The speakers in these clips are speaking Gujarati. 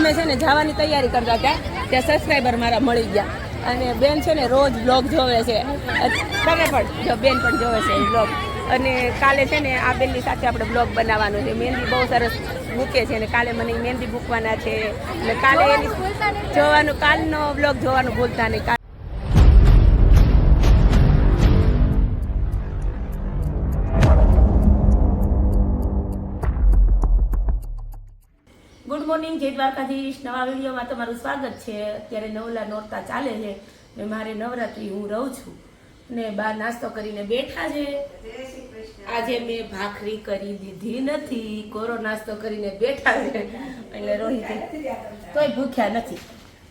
અમે છે ને જવાની તૈયારી કરતા હતા ત્યાં સબસ્ક્રાઈબર મારા મળી ગયા અને બેન છે ને રોજ બ્લોગ જોવે છે. તમે પણ જો બેન પણ જોવે છે બ્લોગ. અને કાલે છે ને આ બેનની સાથે આપણે બ્લોગ બનાવવાનો છે. મહેંદી બહુ સરસ મૂકે છે અને કાલે મને મહેંદી મૂકવાના છે એટલે કાલે એની જોવાનું, કાલનો બ્લોગ જોવાનું ભૂલતા નહીં. ગુડ મોર્નિંગ, જય દ્વારકાધીશ. નવા વિડીયોમાં તમારું સ્વાગત છે. અત્યારે નવલા નોરતા ચાલે છે ને મારે નવરાત્રી હું રહું છું ને બહાર નાસ્તો કરીને બેઠા છે. આજે મેં ભાખરી કરી દીધી નથી, કોરો નાસ્તો કરીને બેઠા છે એટલે રોહિત તોય ભૂખ્યા નથી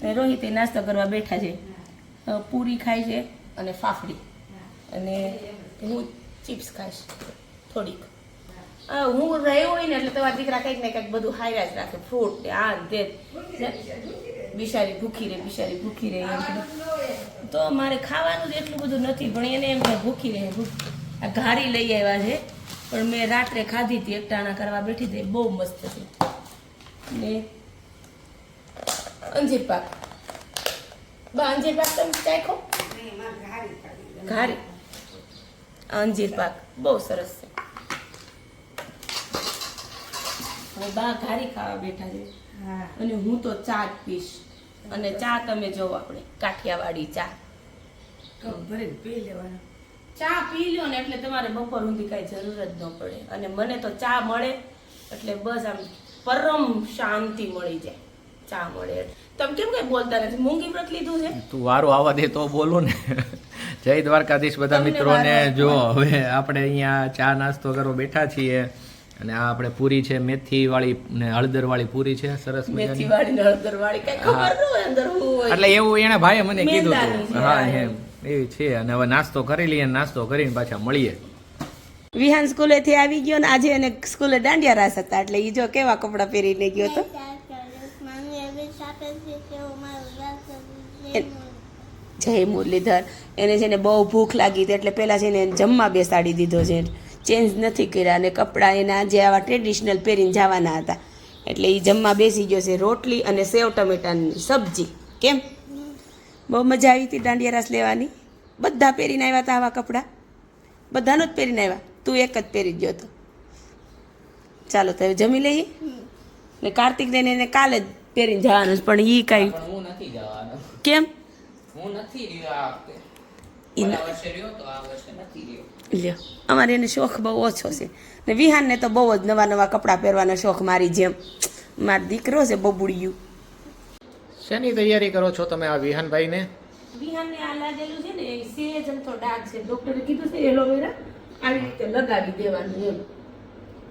ને રોહિત નાસ્તો કરવા બેઠા છે. પૂરી ખાય છે અને ફાફડી અને હું ચિપ્સ ખાઈશ થોડીક. હું રહ્યો હોય ને એટલે તમારા દીકરા કંઈક ને કંઈક બધું હાર્યા જ રાખે, ફ્રૂટ ને આ તે. બિચારી ભૂખી રહે, બિચારી ભૂખી રહે એમ. તો મારે ખાવાનું જ એટલું બધું નથી પણ એને એમ કે ભૂખી રહે. આ ઘારી લઈ આવ્યા છે પણ મેં રાત્રે ખાધી હતી, એકટાણા કરવા બેઠી હતી, બહુ મસ્ત છે. ને અંજીર પાક, બા અંજીર પાક તમે ચાખો. ઘારી અંજીર પાક બહુ સરસ છે. હવે બા ઘારી ખાવા બેઠા છે અને હું તો ચા જ પીશ. અને ચા તમે જો આપણે કાઠિયાવાડી ચા પી લેવાનું. ચા પી લ્યો ને એટલે તમારે બપોર ઊંધી કાંઈ જરૂર જ ન પડે. અને મને તો ચા મળે એટલે બસ આમ પરમ શાંતિ મળી જાય. ચા મળે તમે કેમ કઈ બોલતા નથી? મૂંગી વ્રત લીધું છે? તું વારો આવવા દે તો બોલું ને. જય દ્વારકાધીશ બધા મિત્રોને. જો હવે આપણે અહીંયા ચા નાસ્તો કરવા બેઠા છીએ અને આ આપણે પૂરી છે, મેથી વાળી ને હળદર વાળી પૂરી છે. સરસ મેથી વાળી ને હળદર વાળી કઈ ખબર ન હોય અંદર શું હોય. એટલે એવું એને ભાઈએ મને કીધું હતું. હા એમ એવી છે. અને હવે નાસ્તો કરી લઈએ, નાસ્તો કરીને પાછા મળીએ. વિહાન સ્કૂલેથી આવી ગયો ને આજે એને સ્કૂલે દાંડિયા રાસ હતા એટલે ઈ જો કેવા કપડાં પહેરીને ગયો તો. જય મુરલીધર. એને છે ને બહુ ભૂખ લાગી હતી એટલે પહેલાં છે ને જમવા બેસાડી દીધો છે. ચેન્જ નથી કર્યા અને કપડાં એના જે આવા ટ્રેડિશનલ પહેરીને જવાના હતા એટલે એ જમવા બેસી ગયો છે. રોટલી અને સેવ ટમેટાની સબ્જી. કેમ બહુ મજા આવી હતી દાંડિયા રાસ લેવાની? બધા પહેરીને આવ્યા હતા આવા કપડાં? બધાનું જ પહેરીને આવ્યા? તું એક જ પહેરી ગયો હતો. ચાલો તો હવે જમી લઈએ ને કાર્તિકને એને કાલે જ પહેરીને જવાનું પણ એ કાંઈ હું નથી જવાનો. કેમ? હું નથી રહ્યો આ વખતે. ઓલા વર્ષે રહ્યો તો આ વર્ષે નથી રહ્યો. લ્યો અમારે એને શોખ બહુ ઓછો છે ને વિહાનને તો બહુ જ નવા નવા કપડાં પહેરવાનો શોખ. મારી જેમ મારો દીકરો છે બબુડિયું. શેની તૈયારી કરો છો તમે આ વિહાનભાઈને? વિહાનને આ લાગેલું છે ને સેજ તો ડાઘ છે. ડોક્ટરે કીધું છે એલોવેરા આવી રીતે લગાવી દેવાનું એમ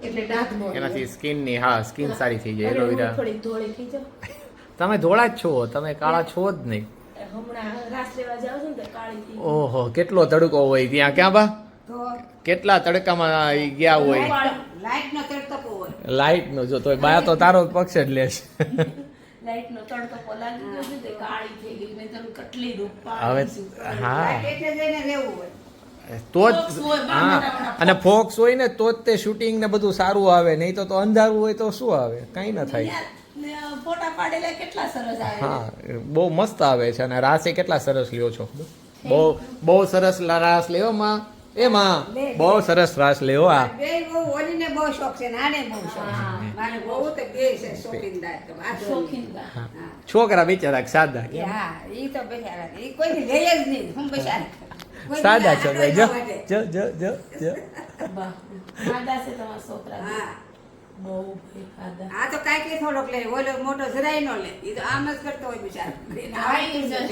એટલે ડાઘ ન હોય. એનાથી સ્કિનની હા સ્કિન સારી થઈ જાય. એલોવેરા થોડી ધોળી થઈ જાય. તમે ધોળા જ છો, તમે કાળા છો જ નહીં. હમણાં રાસ લેવા જાવ છો ને તો કાળી થઈ. ઓહો કેટલો તડકો હોય ત્યાં. ક્યાં બા કેટલા તડકામાં ગયા હોય. લાઈટનો તડકો હોય. લાઈટ નો જો તો બા તો તારો પક્ષ જ લેશે. લાઈટનો તડકો લાગી ગયો છે તે કાળી થઈ ગઈ ને તમે કેટલી રૂપા. હવે હા તો જ હા. અને ફોક્સ હોય ને તો જ તે શૂટિંગ ને બધું સારું આવે, નહીં તો અંધારું હોય તો શું આવે? કઈ ના થાય. ફોટા પાડેલા કેટલા સરસ આવે. હા બહુ મસ્ત આવે છે. અને રાસ એ કેટલા સરસ લ્યો છો. બહુ સરસ રાસ લેવો માં. એમાં બહુ સરસ રાસ લેવો. આ છોકરા બિચારા સાદા સાદા છોકરા. જો જો જો જો જો સાદા છે તમારા છોકરા. બહુ સાદા. આ તો કાંઈક થોડોક લે, ઓલો મોટો જરાય નો લે. ઈ તો આમ જ કરતો હોય બિચારો.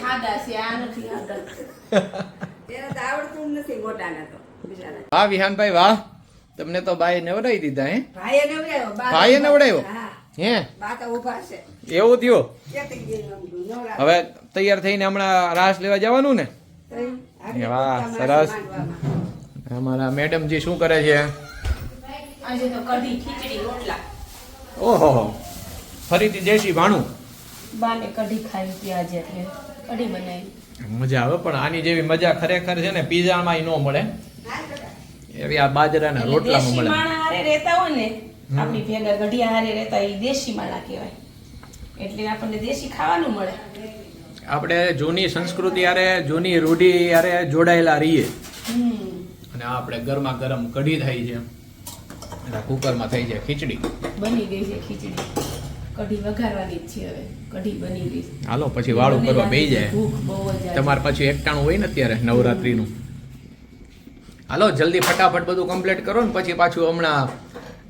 સાદા છે આ નથી સાદા. તેને તો આવડતું નથી મોટાને તો બિચારા. વાહ વિહાનભાઈ વાહ, તમને તો બાએ નવડાવી દીધા. હે ભાઈએ નવડાવ્યો. ભાઈએ નવડાવ્યો? હા હે બા તો ઊભા છે. એવું થયું? ક્યાંથી ગઈ નવડાવ્યો. હવે તૈયાર થઈને હમણાં રાસ લેવા જવાનું ને? વાહ સરસ. અમારા મેડમજી શું કરે છે? આજે તો કઢી ખીચડી રોટલા. ઓહો ફરીથી દેશી ભાણું. બાને કઢી ખાઈ હતી આજે એટલે કઢી બનાવી. મજા આવે પણ આની જેવી મજા ખરેખર છે ને પીઝામાં ન મળે. એવી આ બાજરાના રોટલામાં મળે. દેશી માણા હારે રહેતા હોય ને આપણી ભેગા ગઢિયા હારે રહેતા એ દેશી માણા કહેવાય. એટલે આપણને દેશી ખાવાનું મળે. આપણે જૂની સંસ્કૃતિ હારે જૂની રૂઢી હારે જોડાયેલા રહીએ. અને આ આપણે ગરમા ગરમ કઢી થાય છે, એટલે કુકરમાં થઈ જાય ખીચડી. બની ગઈ છે ખીચડી, કઢી વઘારવાની જ છે હવે. કઢી બની ગઈ છે. હાલો પછી વાળું કરવા બેસી જાય. ભૂખ બહુ જ આવે. તમારે પછી એકટાણું હોય ને અત્યારે નવરાત્રીનું. હાલો જલ્દી ફટાફટ બધું કમ્પ્લીટ કરો ને પછી પાછું હમણાં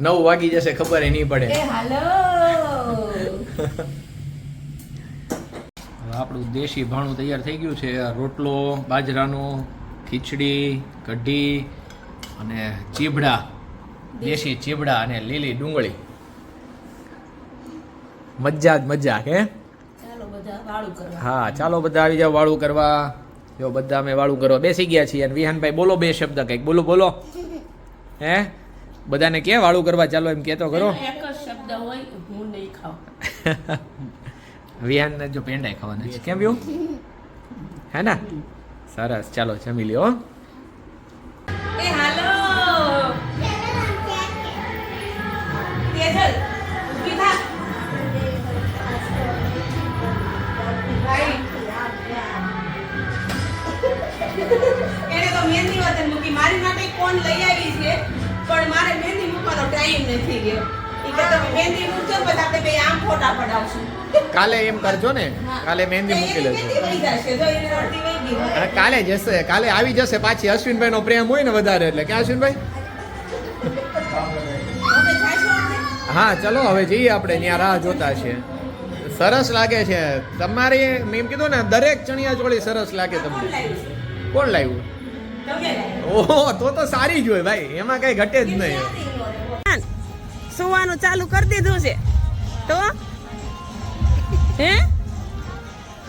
9 વાગી જશે, ખબર નહીં પડે. એ હાલો હવે આપણું દેશી ભાણું તૈયાર થઈ ગયું છે. રોટલો બાજરાનો, ખીચડી, કઢી અને ચીબડા, દેશી ચીબડા અને લીલી ડુંગળી. મજા જ મજા કે. ચાલો બધા વાળું કરવા. હા ચાલો બધા આવી જાવ વાળું કરવા. જો બધા અમે વાળું કરવા બેસી ગયા છીએ. અને વિહાનભાઈ બોલો 2 શબ્દ કંઈક બોલો બોલો. હે બધાને કે વાળું કરવા ચાલો એમ કહેતો કરો. એક જ શબ્દ હોય, હું નહીં ખાઉં. વિહાનને જો પેંડાઈ ખાવાના છે. કેમ એવું હે ને? સરસ ચાલો જમી લ્યો. એ હાલો તેજલ ઊભી થા. એને તો મહેંદી વતન મૂકી. મારી માટે કોણ લઈ આવી છે, પણ મારે મહેંદી મૂકવાનો ટાઈમ નથી રહ્યો. ઈ કે તમે મહેંદી મૂકજો પછી આપણે બે આમ ફોટા પડાવશું. કાલે એમ કરજો ને, કાલે મહેંદી મૂકી લેજો. મહેંદી વહી જશે, જો એને અડધી વહી ગઈ હોય. અને કાલે જશે, કાલે આવી જશે પાછી. અશ્વિનભાઈ નો પ્રેમ હોય ને વધારે એટલે. ક્યાં અશ્વિનભાઈ? હવે જાશું આપણે? હા ચલો હવે જઈએ આપણે, ત્યાં રાહ જોતા છે. સરસ લાગે છે તમારી. મેં એમ કીધું ને દરેક ચણિયા ચોળી સરસ લાગે કોણ તમને. લાવ્યું છે? કોણ લાવ્યું? તમે લાવ્યા. ઓહો તો સારી જ હોય ભાઈ, એમાં કઈ ઘટે જ નહીં. સુવાનું ચાલુ કરી દીધું છે તો હે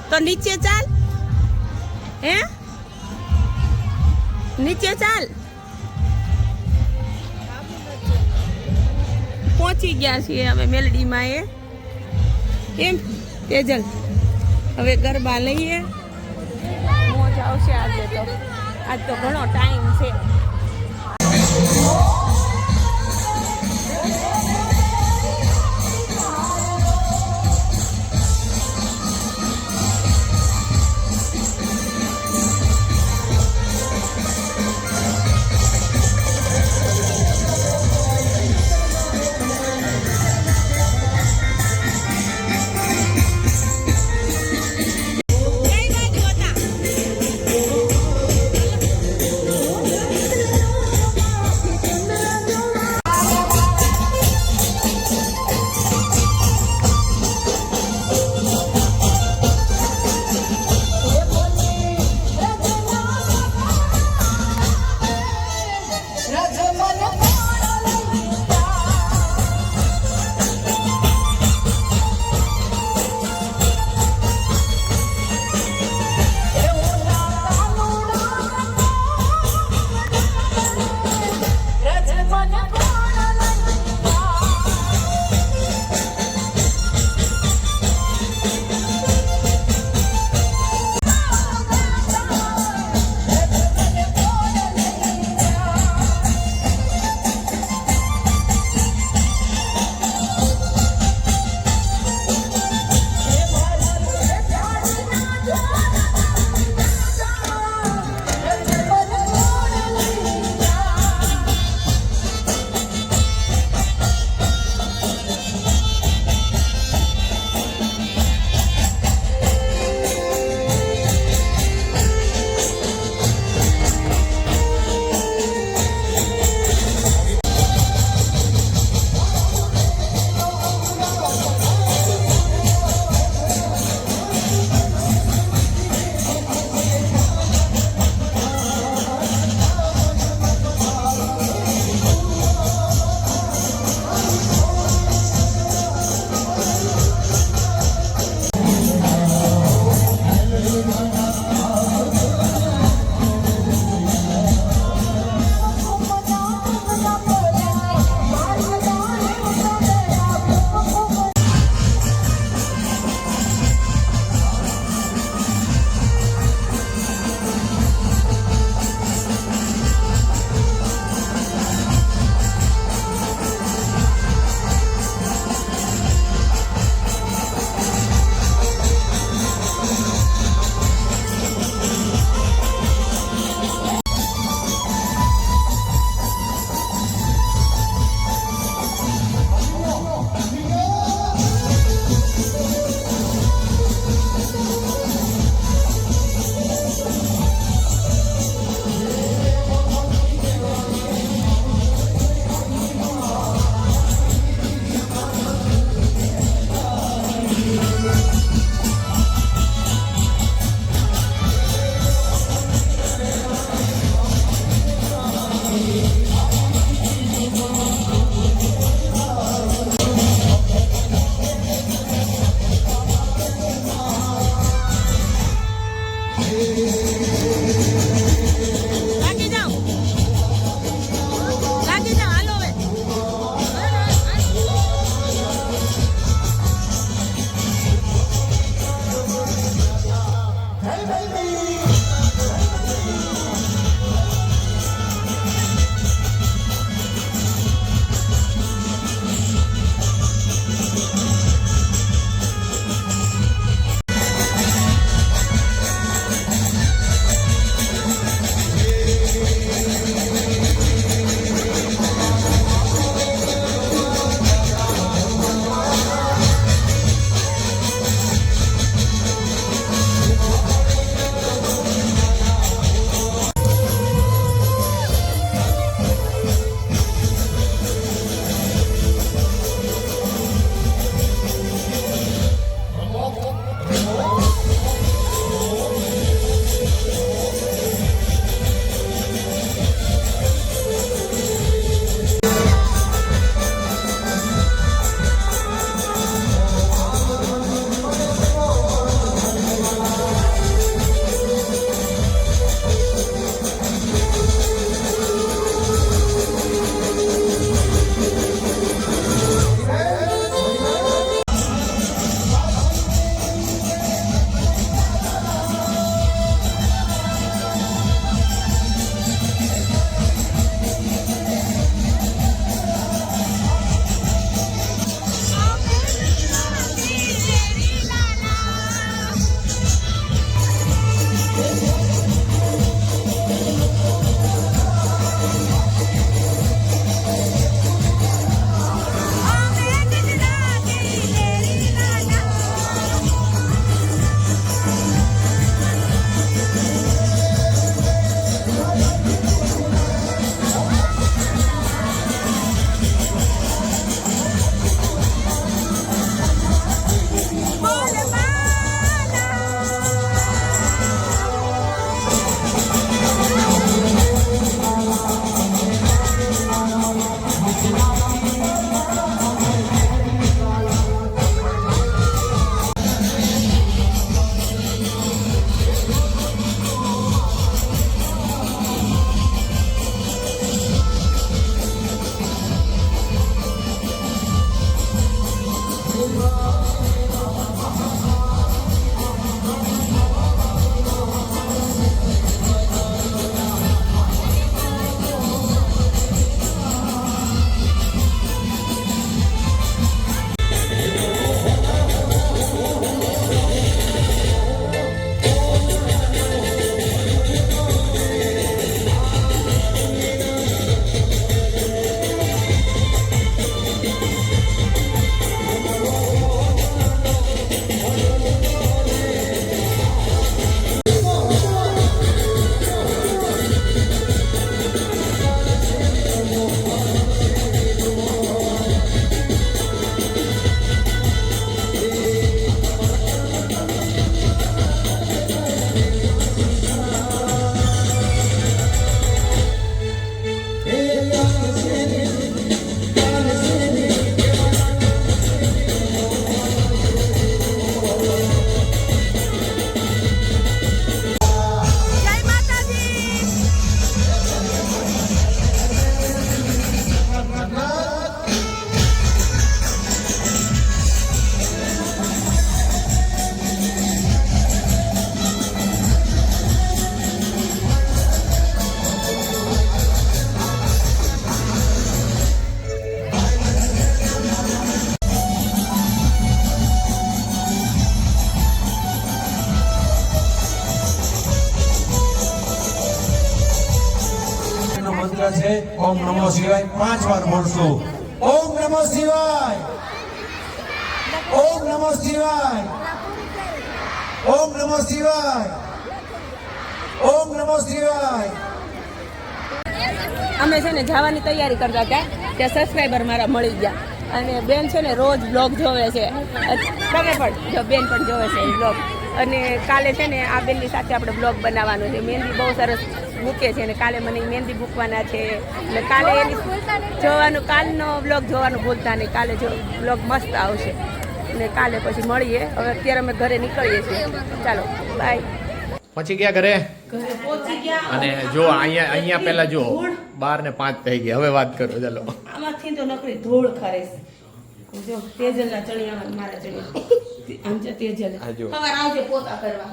તો નીચે ચાલ. હે નીચે ચાલ. પહોંચી ગયા છીએ અમે મેલડીમાં. એમ તેજલ હવે ગરબા લઈએ. મોજ આવશે આજે તો. આજ તો ઘણો ટાઈમ છે. ઓમ નમો શિવાય 5 વાર બોલશું. ઓમ નમો શિવાય, ઓમ નમો શિવાય, ઓમ નમો શિવાય, ઓમ નમો શિવાય. અમે છે ને જવાની તૈયારી કરતા હતા ત્યાં સબસ્ક્રાઈબર મારા મળી ગયા અને બેન છે ને રોજ બ્લોગ જોવે છે. તમે પણ જો બેન પણ જોવે છે બ્લોગ. અને કાલે છે ને આ બેનની સાથે આપણે બ્લોગ બનાવવાનો છે. મહેંદી બહુ સરસ મૂકે છે અને કાલે મને મહેંદી મૂકવાના છે એટલે કાલે એની જોવાનું, કાલનો બ્લોગ જોવાનું ભૂલતા નહીં. કાલે જો બ્લોગ મસ્ત આવશે અને કાલે પછી મળીએ. હવે અત્યારે અમે ઘરે નીકળીએ છીએ. ચાલો બાય. પછી ગયા ઘરે ઘરે પહોંચી ગયા અને જો અહીંયા પેલા જો 12:05 થઈ ગયા. હવે વાત કરો ચાલો. આમાંથી તો નકરી ધૂળ ખરે છે. જો તેજલના ચણિયામાં મારા ચણિયા આમ છે તેજલ. આ જો. સવાર આવજે પોતા કરવા.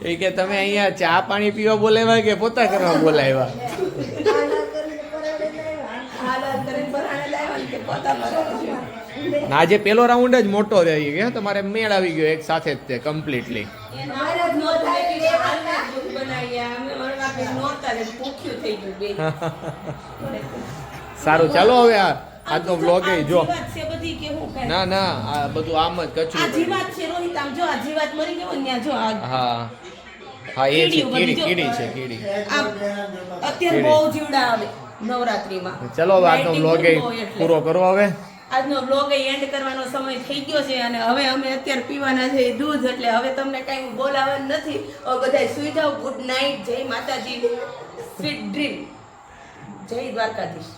એ કે તમે અહીંયા ચા પાણી પીવા બોલાવ્યા કે પોતા કરવા બોલાવ્યા? હાલત કરીને બરાણે લાવ્યા ને કે પોતા કરવા. આજે પેલો રાઉન્ડ જ મોટો રહી ગયો. તમારે મેળ આવી ગયો એક સાથે જ તે કમ્પ્લીટલી. મારા જ નહોતું એટલે હાલને જ બધું બનાવ્યા. અમે મારા બાપે નહોતા ને ભૂખ્યું થઈ ગયું બે. સારું ચાલો હવે આજનો વ્લોગ એ જો. આ જીવાત છે બધી કે હું કાંઈ? ના ના આ બધું આમ જ આ કચરું. જીવાત છે રોહિત, આમ જો આ જીવાત મરી ગયો ને ત્યાં જો આ હા હા એ છે કીડી કીડી છે કીડી. આમ અત્યારે બહુ જીવડા આવે નવરાત્રીમાં. ચલો હવે આજનો Lighting વ્લોગ એ બહુ એટલે. પૂરો કરો હવે. આજનો વ્લોગ એન્ડ કરવાનો સમય થઈ ગયો છે અને હવે અમે અત્યારે પીવાના છે દૂધ. એટલે હવે તમને કઈ બોલાવવાનું નથી. હવે બધા સુઈ જાઓ. Good night. જય માતાજી. Sweet dream. જય દ્વારકાધીશ.